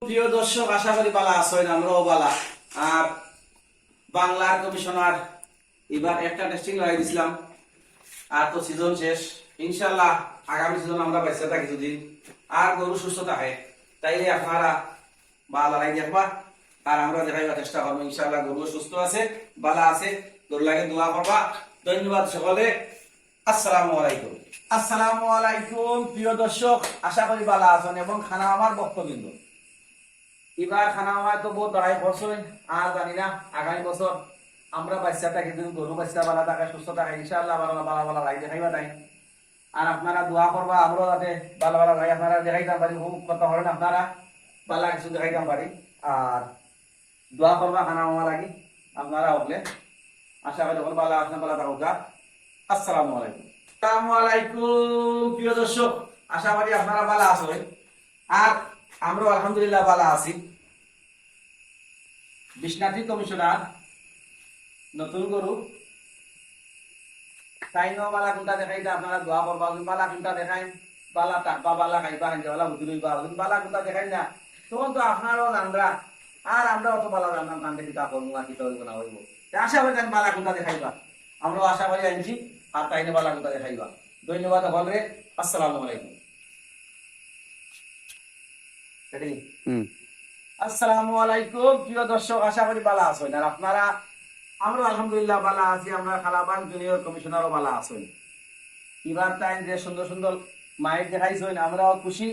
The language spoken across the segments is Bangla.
প্রিয় দর্শক, আশা করি বালা আছেন, আমরাও বালা। আর বাংলার কমিশনার এবার একটা টেস্টিং লাগাই দিছিলাম, আর তো সিজন শেষ। ইনশাল্লাহ আগামী সিজন আমরা বেঁচে থাকি যদি আর গরু সুস্থ থাকে, তাইলে আপনারা বালা লাই দেখবা আর আমরা দেখাইবার চেষ্টা করবো। ইনশাল্লাহ গরু সুস্থ আছে, বালা আছে, গরু লাগে দোয়া করবা। ধন্যবাদ সকলে। আসসালামু আলাইকুম। আসসালামু আলাইকুম প্রিয় দর্শক, আশা করি বালা আছেন এবং খানা আমার বক্তব্য। এবার খানা আমার তো বহুত বাড়াই বছর, আর জানি না আগামী বছর আমরা বাচ্চাটা কিন্তু গরু বাচ্চা বালা থাকে, সুস্থ থাকে। ইনশাআল্লাহ বালা বালা বালা লাই দেখাইবা তাই। আর আপনারা দোয়া করবা আমরাও যাতে বালা বালা লাই আপনারা দেখাইতাম পারি, খুব কথা হলেন আপনারা বালা কিছু দেখাইতাম পারি। আর দোয়া করবা খানা মামা লাগি আপনারা হলে। আশা করি সকল বালা আসনা বালা থাকুক। আসসালামু আলাইকুম। আসসালামু আলাইকুম প্রিয় দর্শক, আশা করি আপনারা বালা আছেন আর আমরাও আলহামদুলিল্লাহ বালা আছি। বিশ্বনাথী কমিশনার নতুন গরু তাই বালা কোনটা দেখাই আপনারা দোয়া করবা। বালা কোনটা দেখাই বালা টাকবা, বালা খাইবা, বালা বুঝি লইবা। বালা কোনটা দেখাই না তখন তো আপনারও জানরা আর আমরা অত বালা জানলাম কান থেকে তা করবো না, কিতা হইব না হইব। আশা করি বালা কোনটা দেখাইবা, আমরাও আশা করি আনছি। আর তাইনে বালা কোনটা দেখাইবা। ধন্যবাদ বলরে। আসসালামু আলাইকুম। আসসালামু আলাইকুম প্রিয় দর্শক, আশা করি বালা আছেন আর আপনারা। আমরা আলহামদুলিল্লাহ বালা আছি। আমরা খালাবান জুনিয়র কমিশনারও বালা আছেন। এবার তাই যে সুন্দর সুন্দর মাইক দেখাইছেন, আমরাও খুশি,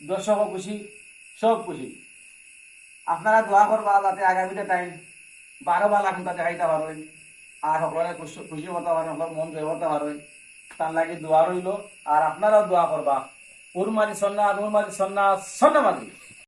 দর্শকও খুশি, সব খুশি। আপনারা দোয়া করবা যাতে আগামীতে টাইম 12 বালা কোনটা দেখাইতে পারেন আর সকলে খুশি হতে পারেন, সকল মন জয় করতে পারেন। তার লাগে দোয়া রইল। আর আপনারাও দোয়া করবা। উরমারি সন্না, উরমারি সন্না, সন্নাবাদী।